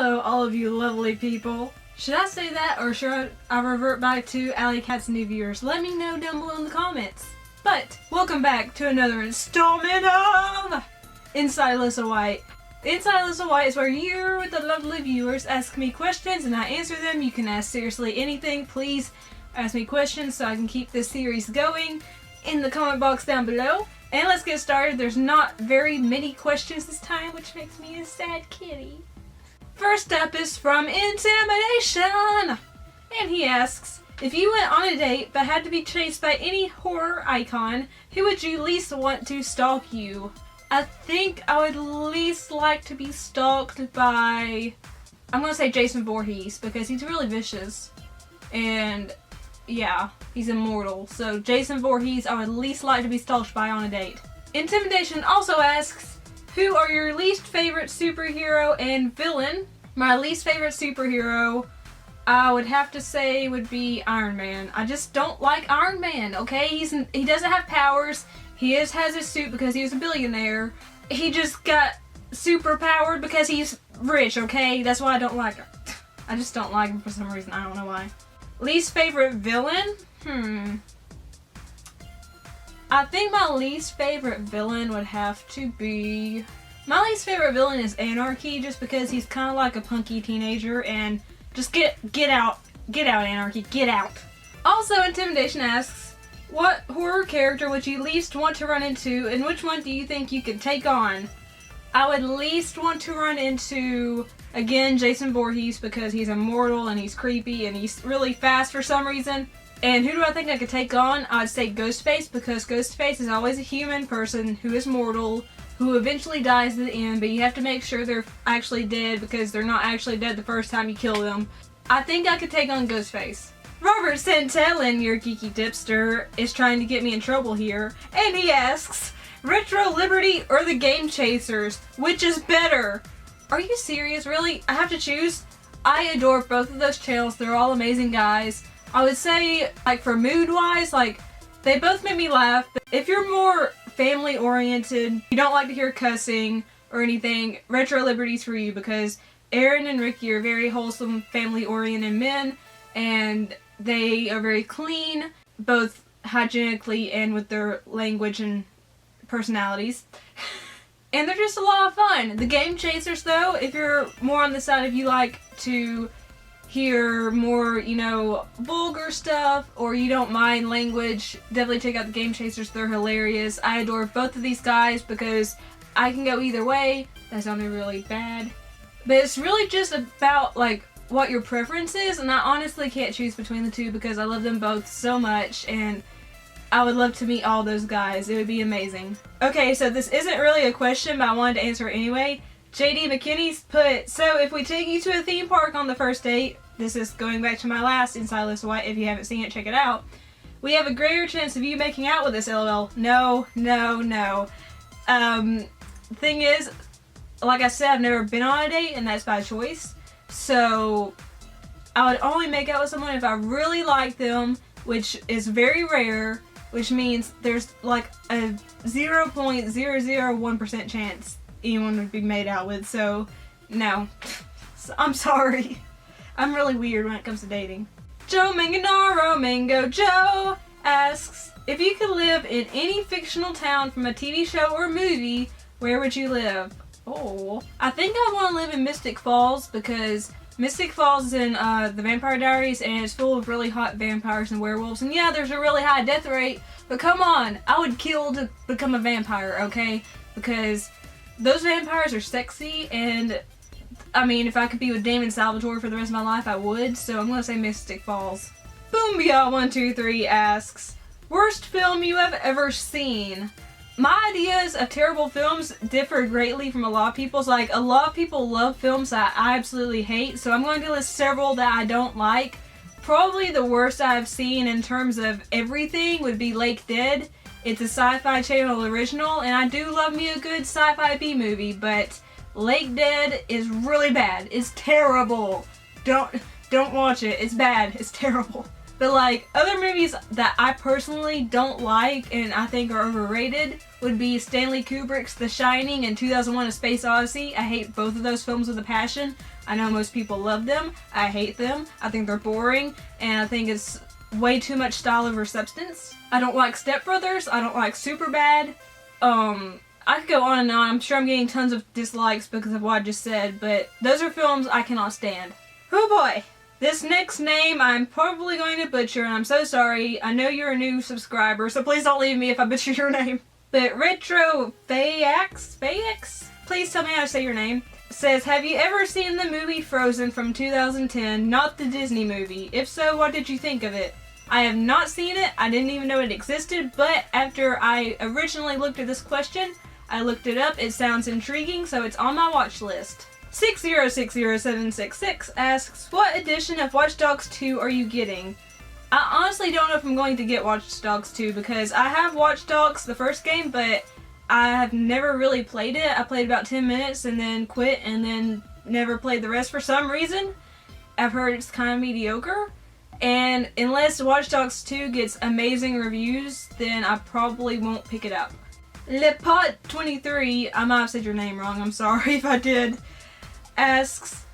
Hello, all of you lovely people. Should I say that, or should I revert back to Alycat's new viewers? Let me know down below in the comments. But, welcome back to another installment of Inside Alyssa White. Inside Alyssa White is where you, the lovely viewers, ask me questions and I answer them. You can ask seriously anything. Please ask me questions so I can keep this series going in the comment box down below. And let's get started. There's not very many questions this time, which makes me a sad kitty. First up is from Intimidation! And he asks, if you went on a date but had to be chased by any horror icon, who would you least want to stalk you? I think I would least like to be stalked by, I'm gonna say Jason Voorhees, because he's really vicious. And yeah, he's immortal. So Jason Voorhees I would least like to be stalked by on a date. Intimidation also asks, who are your least favorite superhero and villain? My least favorite superhero, I would have to say, would be Iron Man. I just don't like Iron Man, okay? He doesn't have powers. He has his suit because he was a billionaire. He just got super powered because he's rich, okay? That's why I don't like him. I just don't like him for some reason. I don't know why. Least favorite villain? I think my least favorite villain would have to be... My least favorite villain is Anarchy, just because he's kind of like a punky teenager, and just get out. Get out, Anarchy. Get out. Also, Intimidation asks, what horror character would you least want to run into, and which one do you think you could take on? I would least want to run into, again, Jason Voorhees, because he's immortal, and he's creepy, and he's really fast for some reason. And who do I think I could take on? I'd say Ghostface, because Ghostface is always a human person who is mortal, who eventually dies at the end, but you have to make sure they're actually dead because they're not actually dead the first time you kill them. I think I could take on Ghostface. Robert Santellan, your geeky tipster, is trying to get me in trouble here, and he asks, Retro Liberty or the Game Chasers? Which is better? Are you serious? Really? I have to choose? I adore both of those channels. They're all amazing guys. I would say, like, for mood-wise, like, they both make me laugh. But if you're more family-oriented, you don't like to hear cussing or anything, Retro Liberty's for you, because Aaron and Ricky are very wholesome, family-oriented men, and they are very clean, both hygienically and with their language and personalities. And they're just a lot of fun. The Game Chasers, though, if you're more on the side of you like to hear more, you know, vulgar stuff, or you don't mind language, definitely check out the Game Chasers. They're hilarious. I adore both of these guys because I can go either way. That sounded really bad. But it's really just about, like, what your preference is, and I honestly can't choose between the two because I love them both so much, and I would love to meet all those guys. It would be amazing. Okay, so this isn't really a question, but I wanted to answer it anyway. JD McKinney's put, so if we take you to a theme park on the first date, this is going back to my last Inside Alyssa White, if you haven't seen it, check it out. We have a greater chance of you making out with us, LOL. No, no, no. Thing is, like I said, I've never been on a date, and that's by choice. So, I would only make out with someone if I really like them, which is very rare, which means there's like a 0.001% chance anyone would be made out with, so no. I'm sorry. I'm really weird when it comes to dating. Joe Manganaro Mango Joe asks, if you could live in any fictional town from a TV show or movie, where would you live? Oh, I think I want to live in Mystic Falls because Mystic Falls is in the Vampire Diaries and it's full of really hot vampires and werewolves. And yeah, there's a really high death rate, but come on, I would kill to become a vampire, okay? Because those vampires are sexy, and I mean, if I could be with Damon Salvatore for the rest of my life, I would, so I'm gonna say Mystic Falls. Boombia123 asks, worst film you have ever seen? My ideas of terrible films differ greatly from a lot of people's. Like, a lot of people love films that I absolutely hate, so I'm going to list several that I don't like. Probably the worst I've seen in terms of everything would be Lake Dead. It's a Sci-Fi Channel original, and I do love me a good sci-fi B-movie, but Lake Dead is really bad. It's terrible. Don't watch it. It's bad. It's terrible. But like, other movies that I personally don't like and I think are overrated would be Stanley Kubrick's The Shining and 2001: A Space Odyssey. I hate both of those films with a passion. I know most people love them. I hate them. I think they're boring, and I think it's way too much style over substance. I don't like Step Brothers. I don't like Superbad. I could go on and on. I'm sure I'm getting tons of dislikes because of what I just said, but those are films I cannot stand. Oh boy! This next name I'm probably going to butcher, and I'm so sorry. I know you're a new subscriber, so please don't leave me if I butcher your name. But Retro Fayax, please tell me how to say your name, says, have you ever seen the movie Frozen from 2010, not the Disney movie? If so, what did you think of it? I have not seen it. I didn't even know it existed, but after I originally looked at this question, I looked it up. It sounds intriguing, so it's on my watch list. 6060766 asks, what edition of Watch Dogs 2 are you getting? I honestly don't know if I'm going to get Watch Dogs 2 because I have Watch Dogs, the first game, but I have never really played it. I played about 10 minutes and then quit and then never played the rest for some reason. I've heard it's kind of mediocre. And unless Watch Dogs 2 gets amazing reviews, then I probably won't pick it up. Lepot23, I might have said your name wrong, I'm sorry if I did, asks,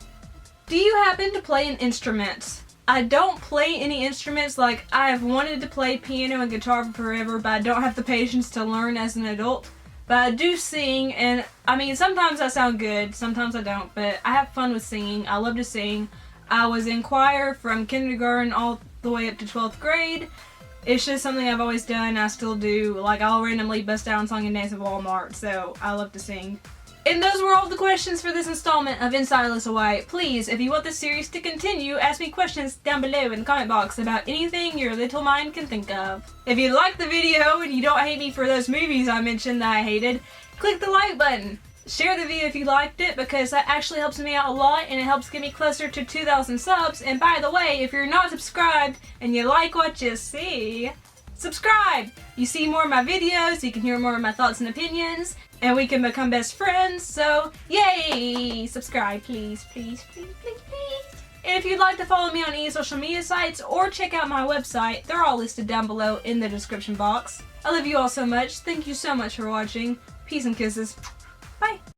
do you happen to play an instrument? I don't play any instruments. Like, I have wanted to play piano and guitar for forever, but I don't have the patience to learn as an adult. But I do sing, and I mean, sometimes I sound good, sometimes I don't, but I have fun with singing. I love to sing. I was in choir from kindergarten all the way up to 12th grade. It's just something I've always done. I still do. Like, I'll randomly bust out on song and dance at Walmart, so I love to sing. And those were all the questions for this installment of Inside Alyssa White. Please, if you want this series to continue, ask me questions down below in the comment box about anything your little mind can think of. If you liked the video and you don't hate me for those movies I mentioned that I hated, click the like button. Share the video if you liked it because that actually helps me out a lot and it helps get me closer to 2,000 subs. And by the way, if you're not subscribed and you like what you see, subscribe! You see more of my videos, you can hear more of my thoughts and opinions, and we can become best friends, so yay! Subscribe, please, please, please, please, please. And if you'd like to follow me on any social media sites or check out my website, they're all listed down below in the description box. I love you all so much. Thank you so much for watching. Peace and kisses.